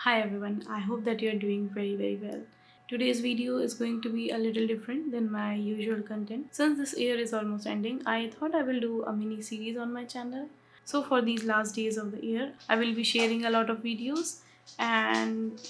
Hi everyone, I hope that you're doing very well. Today's video is going to be a little different than my usual content. Since this year is almost ending, I thought I will do a mini series on my channel. So for these last days of the year, I will be sharing a lot of videos and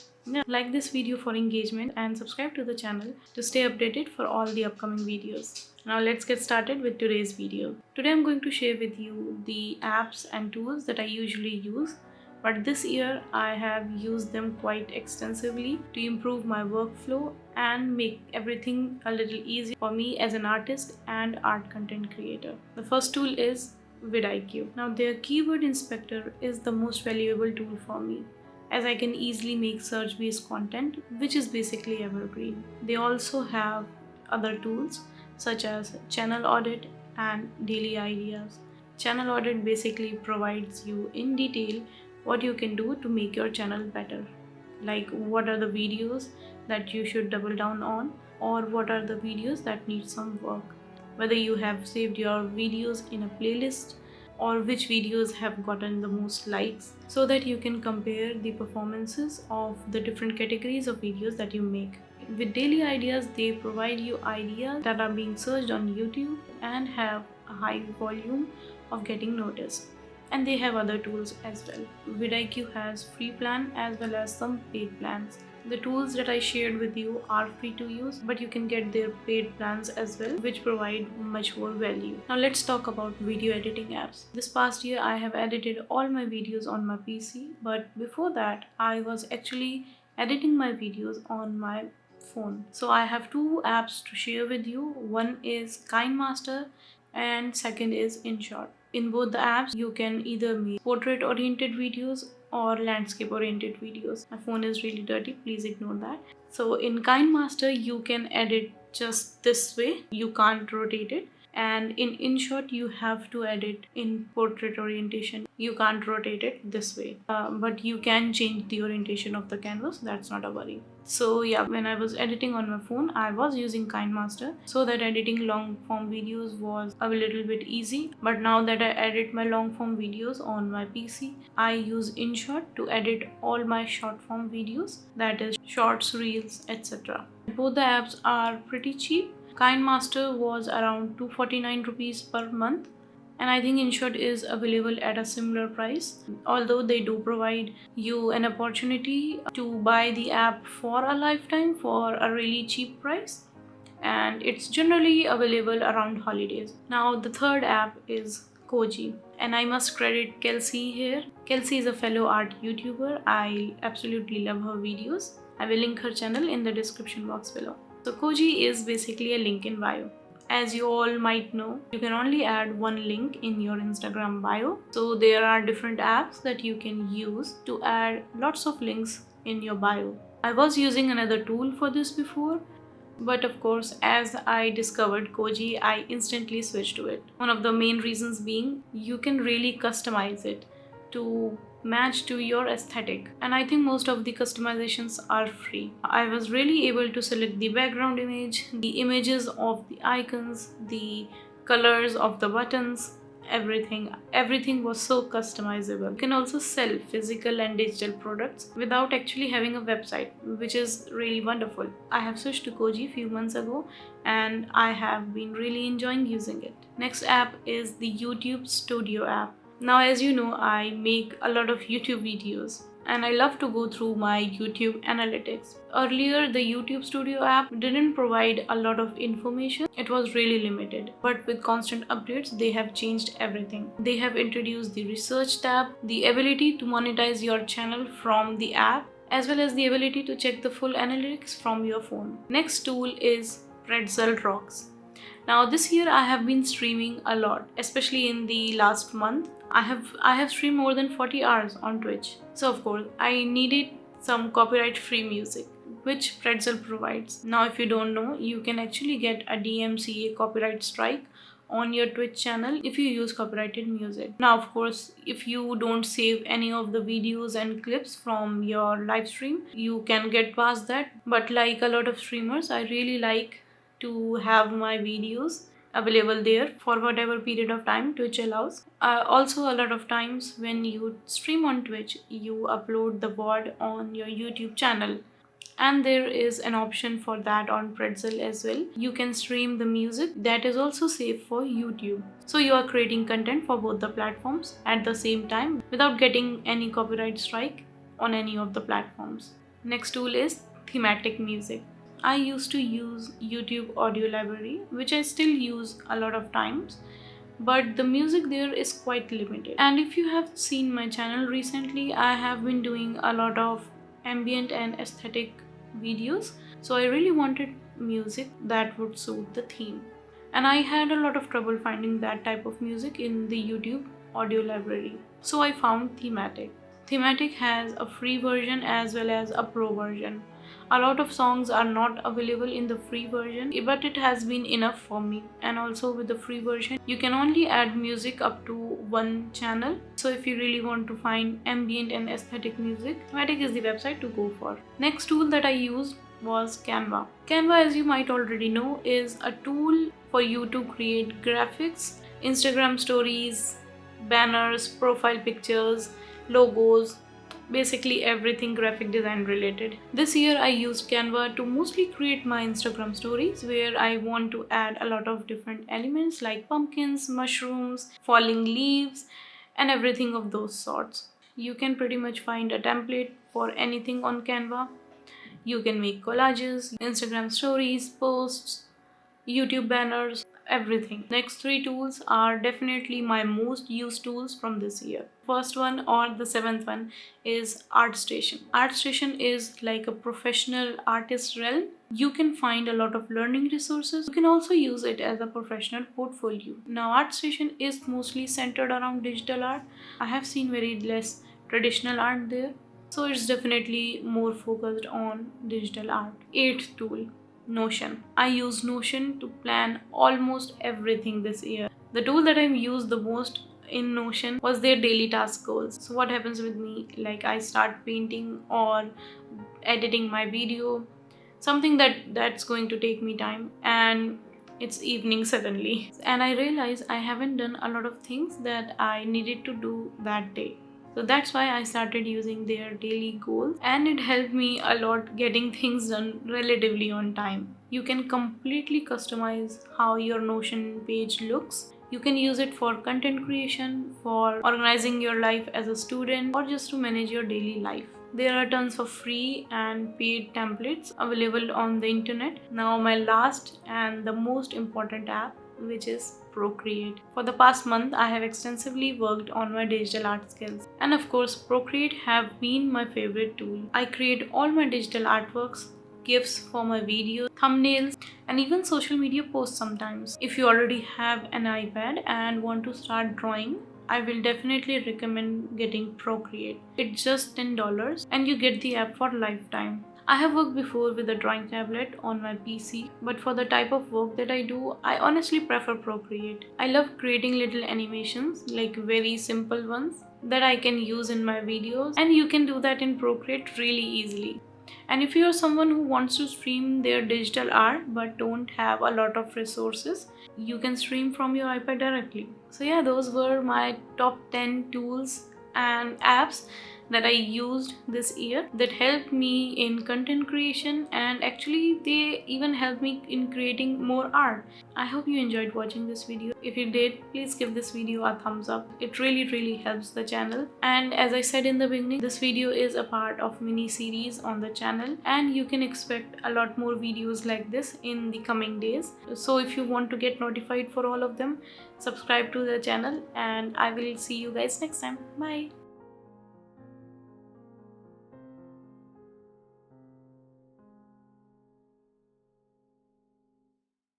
like this video for engagement and subscribe to the channel to stay updated for all the upcoming videos. Now let's get started with today's video. Today I'm going to share with you the apps and tools that I usually use, but this year I have used them quite extensively to improve my workflow and make everything a little easier for me as an artist and art content creator. The first tool is vidIQ. Now their keyword inspector is the most valuable tool for me, as I can easily make search based content which is basically evergreen. They also have other tools such as channel audit and daily ideas. Channel audit basically provides you in detail what you can do to make your channel better, like what are the videos that you should double down on, or what are the videos that need some work, whether you have saved your videos in a playlist or which videos have gotten the most likes, so that you can compare the performances of the different categories of videos that you make. With daily ideas, they provide you ideas that are being searched on YouTube and have a high volume of getting noticed. And they have other tools as well. vidIQ has free plan as well as some paid plans. The tools that I shared with you are free to use, but you can get their paid plans as well, which provide much more value. Now let's talk about video editing apps. This past year I have edited all my videos on my PC, but before that I was actually editing my videos on my phone. So I have two apps to share with you. One is KineMaster and second is InShot. In both the apps, you can either make portrait oriented videos or landscape oriented videos. My phone is really dirty, please ignore that. So in KineMaster, you can edit just this way, you can't rotate it. And in InShot, you have to edit in portrait orientation. You can't rotate it this way, but you can change the orientation of the canvas. That's not a worry. So yeah, when I was editing on my phone, I was using KineMaster so that editing long form videos was a little bit easy. But now that I edit my long form videos on my PC, I use InShot to edit all my short form videos, that is shorts, reels, etc. Both the apps are pretty cheap. KineMaster was around 249 rupees per month, and I think InShot is available at a similar price, although they do provide you an opportunity to buy the app for a lifetime for a really cheap price, and it's generally available around holidays. Now the third app is Koji, and I must credit Kelsey here. Kelsey is a fellow art YouTuber. I absolutely love her videos. I will link her channel in the description box below. So Koji is basically a link in bio. As you all might know, you can only add one link in your Instagram bio. So there are different apps that you can use to add lots of links in your bio. I was using another tool for this before, but of course, as I discovered Koji, I instantly switched to it. One of the main reasons being you can really customize it to match to your aesthetic, and I think most of the customizations are free. I was really able to select the background image, the images of the icons, the colors of the buttons, everything was so customizable. You can also sell physical and digital products without actually having a website, which is really wonderful. I have switched to Koji a few months ago and I have been really enjoying using it. Next app is the YouTube Studio app. Now, as you know, I make a lot of YouTube videos and I love to go through my YouTube analytics. Earlier, the YouTube Studio app didn't provide a lot of information. It was really limited. But with constant updates, they have changed everything. They have introduced the research tab, the ability to monetize your channel from the app, as well as the ability to check the full analytics from your phone. Next tool is Pretzel Rocks. Now this year I have been streaming a lot, especially in the last month. I have streamed more than 40 hours on Twitch. So of course I needed some copyright free music, which Pretzel provides. Now if you don't know, you can actually get a DMCA copyright strike on your Twitch channel if you use copyrighted music. Now of course, if you don't save any of the videos and clips from your live stream, you can get past that. But like a lot of streamers, I really like to have my videos available there for whatever period of time Twitch allows. Also, a lot of times when you stream on Twitch, you upload the VOD on your YouTube channel, and there is an option for that on Pretzel as well. You can stream the music that is also safe for YouTube. So you are creating content for both the platforms at the same time without getting any copyright strike on any of the platforms. Next tool is thematic music. I used to use YouTube Audio Library, which I still use a lot of times, but the music there is quite limited. And if you have seen my channel recently, I have been doing a lot of ambient and aesthetic videos, so I really wanted music that would suit the theme, and I had a lot of trouble finding that type of music in the YouTube Audio Library. So I found Thematic has a free version as well as a pro version. A lot of songs are not available in the free version, but it has been enough for me. And also with the free version, you can only add music up to one channel. So if you really want to find ambient and aesthetic music, Thematic is the website to go for. Next tool that I used was Canva. Canva, as you might already know, is a tool for you to create graphics, Instagram stories, banners, profile pictures, logos, basically everything graphic design related. This year I used Canva to mostly create my Instagram stories, where I want to add a lot of different elements like pumpkins, mushrooms, falling leaves, and everything of those sorts. You can pretty much find a template for anything on Canva. You can make collages, Instagram stories, posts, YouTube banners, everything. Next three tools are definitely my most used tools from this year. First one, or the seventh one, is ArtStation. ArtStation is like a professional artist realm. You can find a lot of learning resources. You can also use it as a professional portfolio. Now, ArtStation is mostly centered around digital art. I have seen very less traditional art there, so it's definitely more focused on digital art. Eighth tool, Notion. I use Notion to plan almost everything this year. The tool that I used the most in Notion was their daily task goals. So what happens with me, like I start painting or editing my video, something that's going to take me time, and it's evening suddenly, and I realize I haven't done a lot of things that I needed to do that day. So that's why I started using their daily goals, and it helped me a lot getting things done relatively on time. You can completely customize how your Notion page looks. You can use it for content creation, for organizing your life as a student, or just to manage your daily life. There are tons of free and paid templates available on the internet. Now, my last and the most important app, which is Procreate. For the past month, I have extensively worked on my digital art skills. And of course, Procreate have been my favorite tool. I create all my digital artworks, GIFs for my videos, thumbnails, and even social media posts sometimes. If you already have an iPad and want to start drawing, I will definitely recommend getting Procreate. It's just $10 and you get the app for lifetime. I have worked before with a drawing tablet on my PC, but for the type of work that I do, I honestly prefer Procreate. I love creating little animations, like very simple ones, that I can use in my videos, and you can do that in Procreate really easily. And if you're someone who wants to stream their digital art but don't have a lot of resources, you can stream from your iPad directly. So yeah, those were my top 10 tools and apps that I used this year that helped me in content creation, and actually they even helped me in creating more art. I hope you enjoyed watching this video. If you did, please give this video a thumbs up. It really helps the channel. And as I said in the beginning, this video is a part of mini series on the channel, and you can expect a lot more videos like this in the coming days. So if you want to get notified for all of them, subscribe to the channel, and I will see you guys next time. Bye.